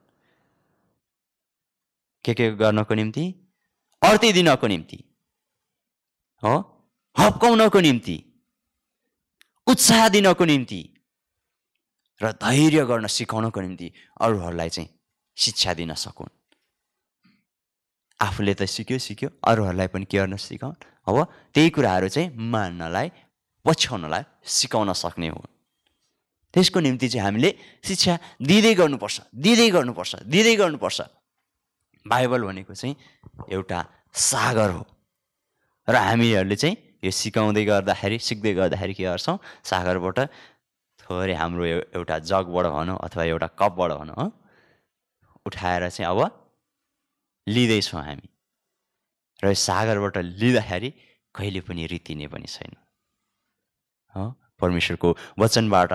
के गर्नको निम्ति? अर्ती दिनको निम्ति, हप्काउनको निम्ति, उत्साह दिनको निम्ति र धैर्य गर्न सिकाउनको निम्ति अरूहरूलाई चाहिँ शिक्षा दिन सकुन्। आफूले त सिक्यो अरूहरूलाई पनि के गर्न सिकाउन्। अब त्यही कुराहरू चाहिँ मान्नलाई पछ्याउनलाई सिकाउन सक्ने हो। त्यसको निम्ति चाहिँ हामीले शिक्षा दिँदै गर्नुपर्छ। बाइबल भनेको चाहिँ एउटा सागर हो र हामीहरूले चाहिँ यो सिक्दै गर्दाखेरि के गर्छौँ, सागरबाट थोरै हाम्रो एउटा जगबाट भनौँ अथवा एउटा कपबाट भनौँ उठाएर चाहिँ अब लिँदैछौँ हामी। र यो सागरबाट लिँदाखेरि कहिले पनि रित्तिने पनि छैन। परमेश्वरको वचनबाट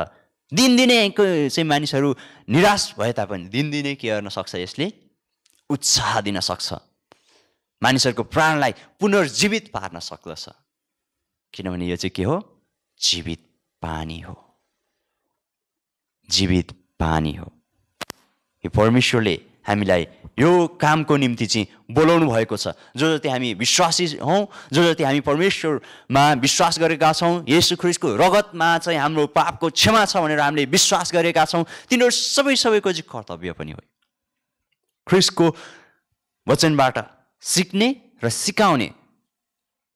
दिनदिनै चाहिँ मानिसहरू निराश भए तापनि दिनदिनै के गर्न सक्छ, यसले उत्साह दिन सक्छ, मानिसहरूको प्राणलाई पुनर्जीवित पार्न सक्दछ। किनभने यो चाहिँ के हो, जीवित पानी हो। यो परमेश्वरले हामीलाई यो कामको निम्ति चाहिँ बोलाउनु भएको छ। जो जति हामी विश्वासी हौँ, जो जति हामी परमेश्वरमा विश्वास गरेका छौँ, येशू ख्रीष्टको रगतमा चाहिँ हाम्रो पापको क्षमा छ भनेर हामीले विश्वास गरेका छौँ, तिनीहरू सबैको चाहिँ कर्तव्य पनि हो ख्रीष्टको वचनबाट सिक्ने र सिकाउने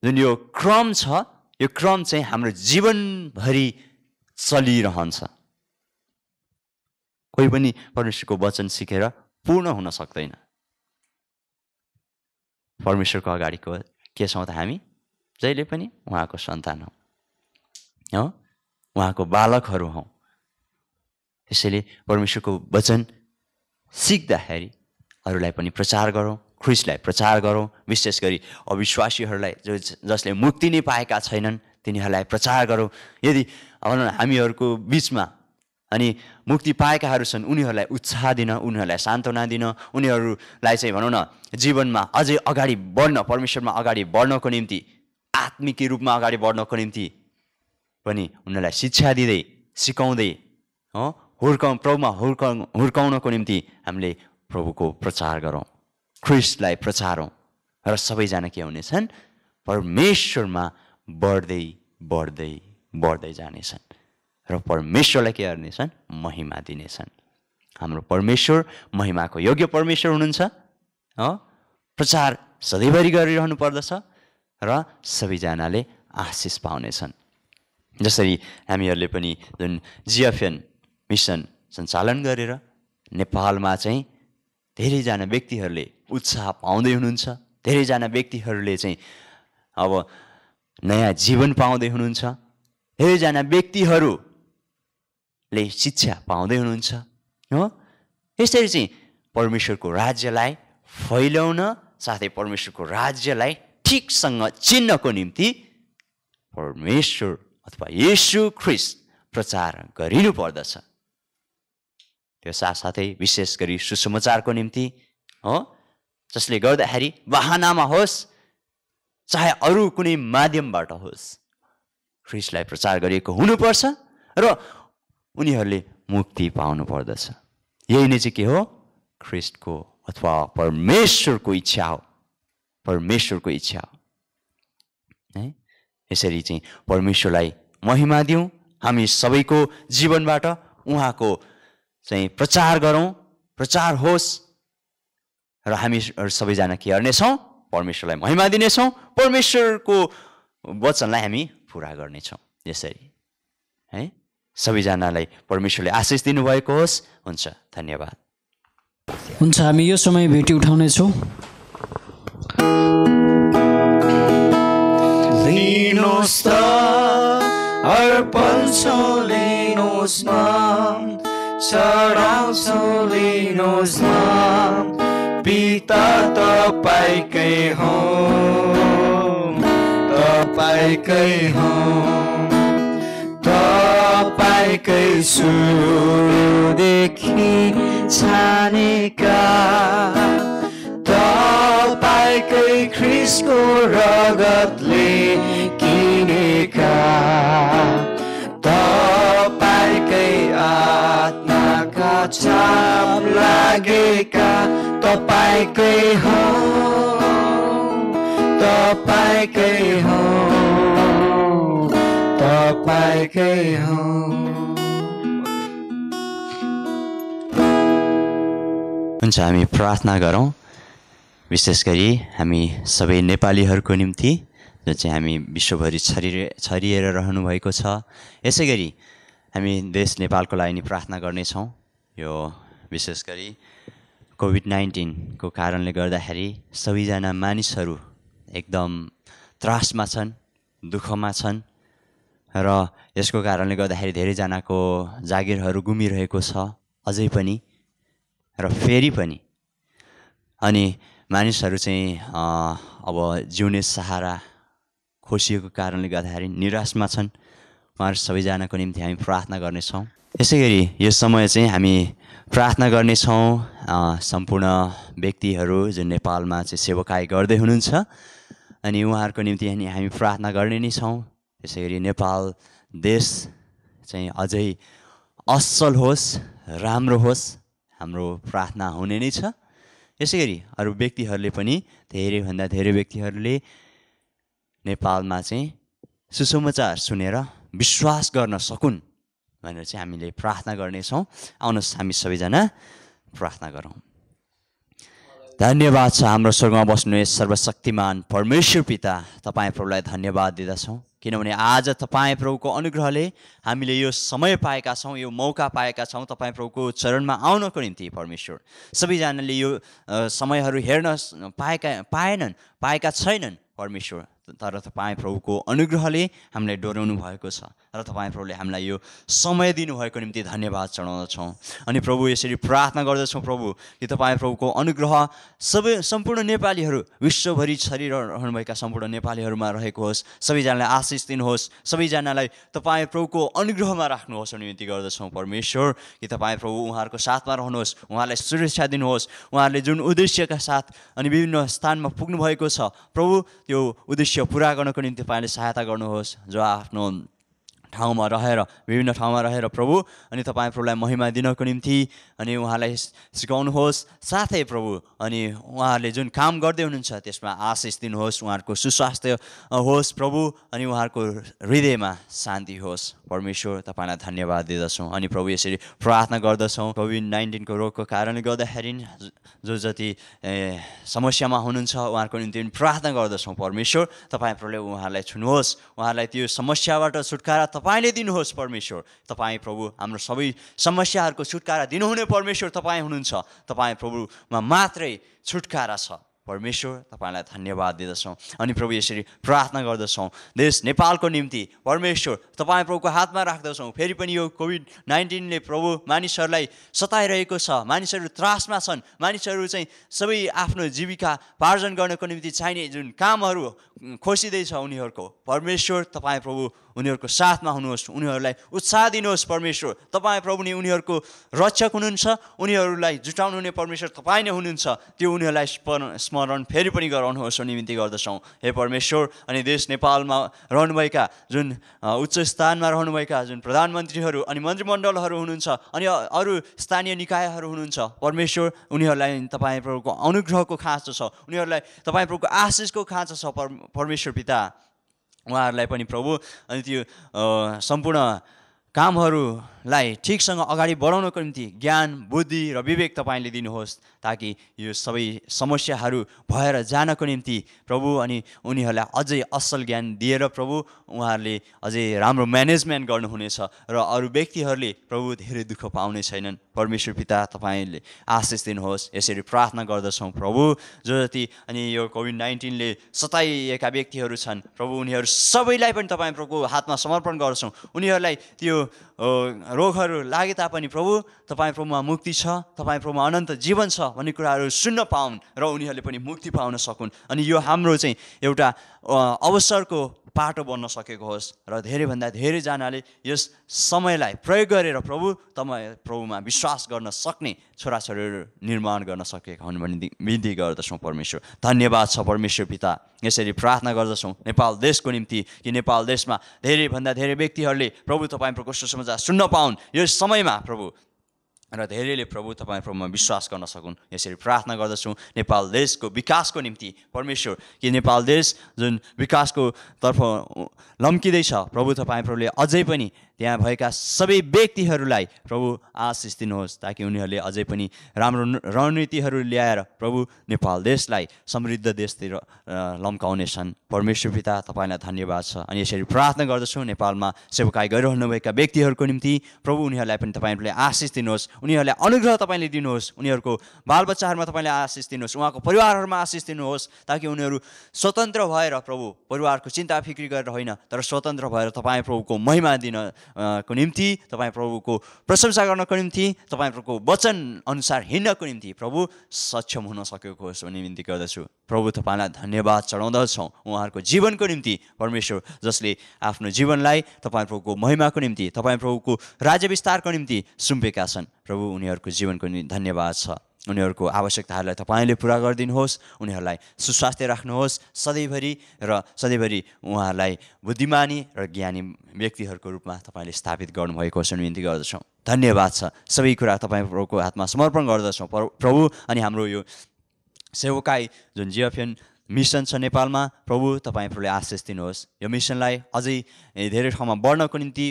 जुन यो क्रम छ, यो क्रम चाहिँ हाम्रो जीवनभरि चलिरहन्छ। कोही पनि परमेश्वरको वचन सिकेर पूर्ण हुन सक्दैन। परमेश्वरको अगाडिको के छौँ त हामी जहिले पनि उहाँको सन्तान हौ, उहाँको बालकहरू हौँ। त्यसैले परमेश्वरको वचन सिक्दाखेरि अरूलाई पनि प्रचार गरौँ, ख्रीष्टलाई प्रचार गरौँ। विशेष गरी अविश्वासीहरूलाई जसले मुक्ति नै पाएका छैनन् तिनीहरूलाई प्रचार गरौँ। यदि भनौँ न हामीहरूको बिचमा अनि मुक्ति पाएकाहरू छन्, उनीहरूलाई उत्साह दिन, उनीहरूलाई सान्त्वना दिन, उनीहरूलाई चाहिँ भनौँ न जीवनमा अझै अगाडि बढ्न, परमेश्वरमा अगाडि बढ्नको निम्ति, आत्मिक रूपमा अगाडि बढ्नको निम्ति पनि उनीहरूलाई शिक्षा दिँदै सिकाउँदै प्रभुमा हुर्काउनको निम्ति हामीले प्रभुको प्रचार गरौँ, ख्रीष्टलाई प्रचारौँ र सबैजना के हुनेछन्, परमेश्वरमा बढ्दै जानेछन् र परमेश्वरलाई के गर्नेछन्, महिमा दिनेछन्। हाम्रो परमेश्वर महिमाको योग्य परमेश्वर हुनुहुन्छ। प्रचार सधैँभरि गरिरहनु पर्दछ र सबैजनाले आशिष पाउनेछन्। जसरी हामीहरूले पनि जुन जिएफएन मिसन सञ्चालन गरेर नेपालमा चाहिँ धेरैजना व्यक्तिहरूले उत्साह पाउँदै हुनुहुन्छ, धेरैजना व्यक्तिहरूले चाहिँ अब नयाँ जीवन पाउँदै हुनुहुन्छ, धेरैजना व्यक्तिहरूले शिक्षा पाउँदै हुनुहुन्छ। यसरी चाहिँ परमेश्वरको राज्यलाई फैलाउन साथै परमेश्वरको राज्यलाई ठिकसँग चिन्नको निम्ति परमेश्वर अथवा येशू ख्रीष्ट प्रचार गरिनु पर्दछ। त्यो साथसाथै विशेष गरी सुसमाचारको निम्ति जसले गर्दाखेरि बहानामा होस् चाहे अरू कुनै माध्यमबाट होस् ख्रीष्टलाई प्रचार गरिएको हुनुपर्छ र उनीहरूले मुक्ति पाउनु पर्दछ। यही नै चाहिँ के हो, ख्रीष्टको अथवा परमेश्वरको इच्छा हो, परमेश्वरको इच्छा हो। यसरी चाहिँ परमेश्वरलाई महिमा दिउँ, हामी सबैको जीवनबाट उहाँको चाहिँ प्रचार गरौँ, प्रचार होस् र हामी सबैजना के गर्नेछौँ, परमेश्वरलाई महिमा दिनेछौँ, परमेश्वरको वचनलाई हामी पुरा गर्नेछौँ। यसरी है सबैजनालाई परमेश्वरले आशिष दिनुभएको होस्। हुन्छ, धन्यवाद। हुन्छ, हामी यो समय भेटी उठाउनेछौँ। लिनुहोस् त अर्पण छ, लिनुहोस् न चढाउँछौ, लिनुहोस् न पिता तपाईँकै हो, तपाईँकै हो, तपाईँकै सुरुदेखि छानेका, तपाईँकै ख्रीष्टको रगतले किनेका, तपाईँकै आत्माका छाप लागेका, तपाईँकै हो, तपाईँकै हो, तपाईँकै हो। हुन्छ, हामी प्रार्थना गरौँ। विशेष गरी हामी सबै नेपालीहरूको निम्ति जो चाहिँ हामी विश्वभरि छरिएर रहनुभएको छ। यसै गरी हामी देश नेपालको लागि नि प्रार्थना गर्नेछौँ। यो विशेष गरी कोभिड-19 को कारणले गर्दाखेरि सबैजना मानिसहरू एकदम त्रासमा छन्, दुःखमा छन् र यसको कारणले गर्दाखेरि धेरैजनाको जागिरहरू गुमिरहेको छ अझै पनि र फेरि पनि। अनि मानिसहरू चाहिँ अब जिउने सहारा खोसिएको कारणले गर्दाखेरि निराशमा छन्। उहाँहरू सबैजनाको निम्ति हामी प्रार्थना गर्नेछौँ। यसै गरी यो समय चाहिँ हामी प्रार्थना गर्नेछौँ सम्पूर्ण व्यक्तिहरू जुन नेपालमा चाहिँ सेवाकाई गर्दै हुनुहुन्छ अनि उहाँहरूको निम्ति हामी प्रार्थना गर्ने नै छौँ। त्यसै गरी नेपाल देश चाहिँ अझै असल होस्, राम्रो होस्, हाम्रो प्रार्थना हुने नै छ। यसै गरी अरू व्यक्तिहरूले पनि धेरैभन्दा धेरै व्यक्तिहरूले नेपालमा चाहिँ सुसमाचार सुनेर विश्वास गर्न सकुन् भनेर चाहिँ हामीले प्रार्थना गर्नेछौँ। आउनुहोस् हामी सबैजना प्रार्थना गरौँ। धन्यवाद छ हाम्रो स्वर्गमा बस्नुहुने सर्वशक्तिमान परमेश्वर पिता, तपाईँ प्रभुलाई धन्यवाद दिँदछौँ किनभने आज तपाईँ प्रभुको अनुग्रहले हामीले यो समय पाएका छौँ, यो मौका पाएका छौँ तपाईँ प्रभुको चरणमा आउनको निम्ति। परमेश्वर सबैजनाले यो समयहरू हेर्न पाएका छैनन् परमेश्वर, तर तपाईँ प्रभुको अनुग्रहले हामीलाई डोर्याउनु भएको छ र तपाईँ प्रभुले हामीलाई यो समय दिनुभएको निम्ति धन्यवाद चढाउँदछौँ। अनि प्रभु यसरी प्रार्थना गर्दछौँ प्रभु कि तपाईँ प्रभुको अनुग्रह सम्पूर्ण नेपालीहरू विश्वभरि छरिरहनुभएका सम्पूर्ण नेपालीहरूमा रहेको होस्। सबैजनालाई आशिष दिनुहोस्, सबैजनालाई तपाईँ प्रभुको अनुग्रहमा राख्नुहोस् भन्ने विनती गर्दछौँ परमेश्वर कि तपाईँ प्रभु उहाँहरूको साथमा रहनुहोस्, उहाँलाई सुरक्षा दिनुहोस्। उहाँहरूले जुन उद्देश्यका साथ अनि विभिन्न स्थानमा पुग्नु भएको छ प्रभु त्यो उद्देश्य पुरा गर्नको निम्ति तपाईँले सहायता गर्नुहोस्। जो आफ्नो ठाउँमा रहेर विभिन्न ठाउँमा रहेर प्रभु अनि तपाईँ प्रभुलाई महिमा दिनको निम्ति अनि उहाँलाई सिकाउनुहोस्। साथै प्रभु अनि उहाँहरूले जुन काम गर्दै हुनुहुन्छ त्यसमा आशिष दिनुहोस्, उहाँहरूको सुस्वास्थ्य होस् प्रभु अनि उहाँहरूको हृदयमा शान्ति होस्। परमेश्वर तपाईँलाई धन्यवाद दिँदछौँ। अनि प्रभु यसरी प्रार्थना गर्दछौँ कोभिड-19 को रोगको कारणले गर्दाखेरि जो जति समस्यामा हुनुहुन्छ उहाँहरूको निम्ति प्रार्थना गर्दछौँ परमेश्वर। तपाईँ प्रभुले उहाँहरूलाई छुनुहोस्, उहाँहरूलाई त्यो समस्याबाट छुटकारा तपाईँले दिनुहोस् परमेश्वर। तपाईँ प्रभु हाम्रो सबै समस्याहरूको छुटकारा दिनुहुने परमेश्वर तपाईँ हुनुहुन्छ। तपाईँ प्रभुमा मात्रै छुटकारा छ परमेश्वर। तपाईँलाई धन्यवाद दिँदछौँ। अनि प्रभु यसरी प्रार्थना गर्दछौँ देश नेपालको निम्ति परमेश्वर तपाईँ प्रभुको हातमा राख्दछौँ। फेरि पनि यो कोभिड-19ले प्रभु मानिसहरूलाई सताइरहेको छ, मानिसहरू त्रासमा छन्, मानिसहरू चाहिँ सबै आफ्नो जीविका पार्जन गर्नको निम्ति चाहिने जुन कामहरू खोसिँदैछ उनीहरूको परमेश्वर तपाईँ प्रभु उनीहरूको साथमा हुनुहोस्, उनीहरूलाई उत्साह दिनुहोस् परमेश्वर। तपाईँ प्रभु नै उनीहरूको रक्षक हुनुहुन्छ, उनीहरूलाई जुटाउनु हुने परमेश्वर तपाईँ नै हुनुहुन्छ। त्यो उनीहरूलाई स्मरण फेरि पनि गराउनुहोस् भन्ने विनती गर्दछौँ हे परमेश्वर। अनि देश नेपालमा रहनुभएका जुन उच्च स्थानमा रहनुभएका जुन प्रधानमन्त्रीहरू अनि मन्त्रीमण्डलहरू हुनुहुन्छ अनि अरू स्थानीय निकायहरू हुनुहुन्छ परमेश्वर, उनीहरूलाई तपाईँ प्रभुको अनुग्रहको खाँचो छ, उनीहरूलाई तपाईँ प्रभुको आशिषको खाँचो छ परमेश्वर पिता। उहाँहरूलाई पनि प्रभु अनि त्यो सम्पूर्ण कामहरूलाई ठिकसँग अगाडि बढाउनको निम्ति ज्ञान, बुद्धि र विवेक तपाईँले दिनुहोस् ताकि यो सबै समस्याहरू भएर जानको निम्ति प्रभु अनि उनीहरूलाई अझै असल ज्ञान दिएर प्रभु उहाँहरूले अझै राम्रो म्यानेजमेन्ट गर्नुहुनेछ र अरू व्यक्तिहरूले प्रभु धेरै दुःख पाउने छैनन् परमेश्वर पिता। तपाईँले आशिष दिनुहोस्। यसरी प्रार्थना गर्दछौँ प्रभु जो जति अनि यो कोभिड-19ले सताइएका व्यक्तिहरू छन् प्रभु उनीहरू सबैलाई पनि तपाईँ प्रभुको हातमा समर्पण गर्छौँ। उनीहरूलाई त्यो रोगहरू लागे तापनि प्रभु तपाईँ प्रभुमा मुक्ति छ, तपाईँ प्रभुमा अनन्त जीवन छ भन्ने कुराहरू सुन्न पाउन् र उनीहरूले पनि मुक्ति पाउन सकुन्। अनि यो हाम्रो चाहिँ एउटा अवसरको पाटो बन्न सकेको होस् र धेरैभन्दा धेरैजनाले यस समयलाई प्रयोग गरेर प्रभु तपाईँ प्रभुमा विश्वास गर्न सक्ने छोराछोरीहरू निर्माण गर्न सकेका हुन् भन्ने विनती गर्दछौँ परमेश्वर। धन्यवाद छ परमेश्वर पिता। यसरी प्रार्थना गर्दछौँ नेपाल देशको निम्ति कि नेपाल देशमा धेरैभन्दा धेरै व्यक्तिहरूले प्रभु तपाईँ प्रभुको सुसमाचार सुन्न पाउन् यस समयमा प्रभु र धेरैले प्रभु तपाईँ प्रभुमा विश्वास गर्न सकुन्। यसरी प्रार्थना गर्दछौँ नेपाल देशको विकासको निम्ति परमेश्वर कि नेपाल देश जुन विकासको तर्फ लम्किँदैछ प्रभु तपाईँ प्रभुले अझै पनि त्यहाँ भएका सबै व्यक्तिहरूलाई प्रभु आशिष दिनुहोस्, ताकि उनीहरूले अझै पनि राम्रो रणनीतिहरू ल्याएर प्रभु नेपाल देशलाई समृद्ध देशतिर लम्काउनेछन्। परमेश्वर पिता तपाईँलाई धन्यवाद छ। अनि यसरी प्रार्थना गर्दछौँ नेपालमा सेवकाई गरिरहनुभएका व्यक्तिहरूको निम्ति प्रभु उनीहरूलाई पनि तपाईँले आशिष दिनुहोस्, उनीहरूलाई अनुग्रह तपाईँले दिनुहोस्, उनीहरूको बालबच्चाहरूमा तपाईँले आशिष दिनुहोस्, उहाँको परिवारहरूमा आशिष दिनुहोस्, ताकि उनीहरू स्वतन्त्र भएर प्रभु परिवारको चिन्ता फिक्री गरेर होइन तर स्वतन्त्र भएर तपाईँ प्रभुको महिमा दिनको निम्ति, तपाईँ प्रभुको प्रशंसा गर्नको निम्ति, तपाईँ प्रभुको वचन अनुसार हिँड्नको निम्ति प्रभु सक्षम हुन सकेको होस् भन्ने विन्ती गर्दछु। प्रभु तपाईँलाई धन्यवाद चढाउँदछौँ उहाँहरूको जीवनको निम्ति, परमेश्वर जसले आफ्नो जीवनलाई तपाईँ प्रभुको महिमाको निम्ति, तपाईँ प्रभुको राज्य विस्तारको निम्ति सुम्पेका छन्। प्रभु उनीहरूको जीवनको निम्ति धन्यवाद छ। उनीहरूको आवश्यकताहरूलाई तपाईँले पुरा गरिदिनुहोस्, उनीहरूलाई सुस्वास्थ्य राख्नुहोस् सधैँभरि र सधैँभरि उहाँहरूलाई बुद्धिमानी र ज्ञानी व्यक्तिहरूको रूपमा तपाईँले स्थापित गर्नुभएको होस् भन्ने विन्ती गर्दछौँ। धन्यवाद छ। सबै कुरा तपाईँ प्रभुको हातमा समर्पण गर्दछौँ प्रभु। अनि हाम्रो यो सेवकाई जुन जिएफएन मिसन छ नेपालमा प्रभु तपाईँ प्रभुले आशिष दिनुहोस्। यो मिसनलाई अझै धेरै ठाउँमा बढ्नको निम्ति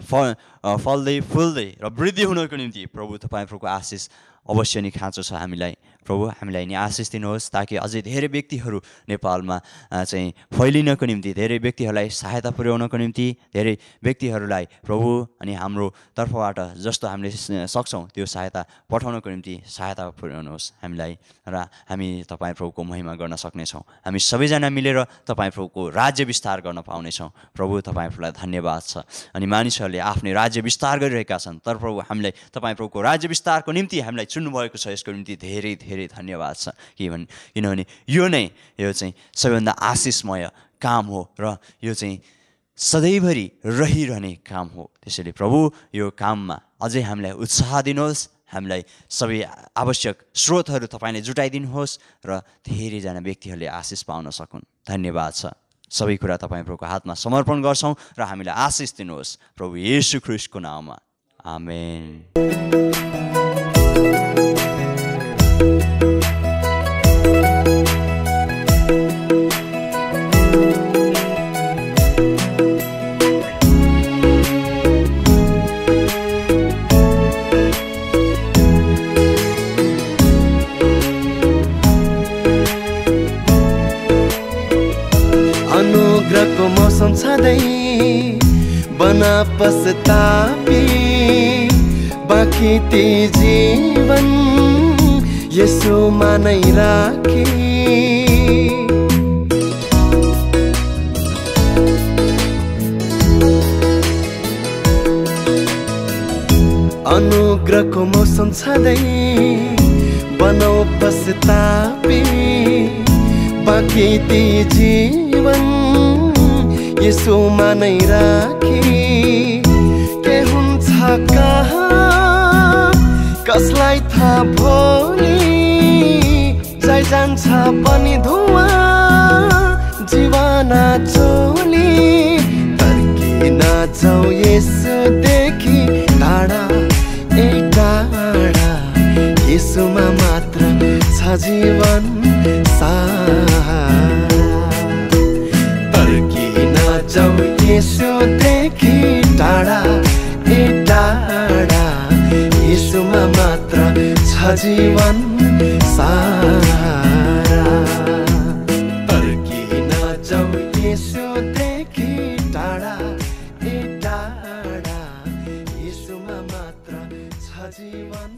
फल्दै फुल्दै र वृद्धि हुनको निम्ति प्रभु तपाईँ प्रभुको आशिष अवश्य नै खाँचो छ हामीलाई। प्रभु हामीलाई नि आशिष दिनुहोस्, ताकि अझै धेरै व्यक्तिहरू नेपालमा चाहिँ फैलिनको निम्ति, धेरै व्यक्तिहरूलाई सहायता पुर्याउनको निम्ति, धेरै व्यक्तिहरूलाई प्रभु अनि हाम्रो तर्फबाट जस्तो हामीले सक्छौँ त्यो सहायता पठाउनको निम्ति सहायता पुर्याउनुहोस् हामीलाई, र हामी तपाईँ प्रभुको महिमा गर्न सक्नेछौँ। हामी सबैजना मिलेर तपाईँ प्रभुको राज्य विस्तार गर्न पाउनेछौँ। प्रभु तपाईँ प्रभुलाई धन्यवाद छ। अनि मानिसहरूले आफ्नै राज्य विस्तार गरिरहेका छन्, तर प्रभु हामीलाई तपाईँ प्रभुको राज्य विस्तारको निम्ति हामीलाई चुन्नुभएको छ। यसको निम्ति धेरै धेरै धन्यवाद छ। किनभने यो नै यो चाहिँ सबैभन्दा आशिषमय काम हो र यो चाहिँ सधैँभरि रहिरहने काम हो। त्यसैले प्रभु यो काममा अझै हामीलाई उत्साह दिनुहोस्, हामीलाई सबै आवश्यक स्रोतहरू तपाईँले जुटाइदिनुहोस् र धेरैजना व्यक्तिहरूले आशिष पाउन सकुन्। धन्यवाद छ। सबै कुरा तपाईँ प्रभुको हातमा समर्पण गर्छौँ र हामीलाई आशिष दिनुहोस् प्रभु येशू ख्रीष्टको नाममा, आमेन। अनुग्रहको मौसम छँदै बना पछतापी बाँकी ती जीवन यसोमा नै राखी। अनुग्रहको मौसम छँदै बनाऊ पछतापी बाँकी ती जीवन यसोमा नै राखी। के हुन्छ कहाँ कसलाई थाहा भोलि, जाइ जान्छ पनि धुवा जीवना चोली। तर्किन जाऊ यसोदेखि टाढा ए टाढा, यसोमा मात्र छ जीवन सहारा। तर्किन जाऊ यसोदेखि टाढा ए टाढा, यसोमा मात्र छ जीवन सहारा। तर्किन जाऊ यसोदेखि टाढा ए टाढा, यसोमा मात्र छ जीवन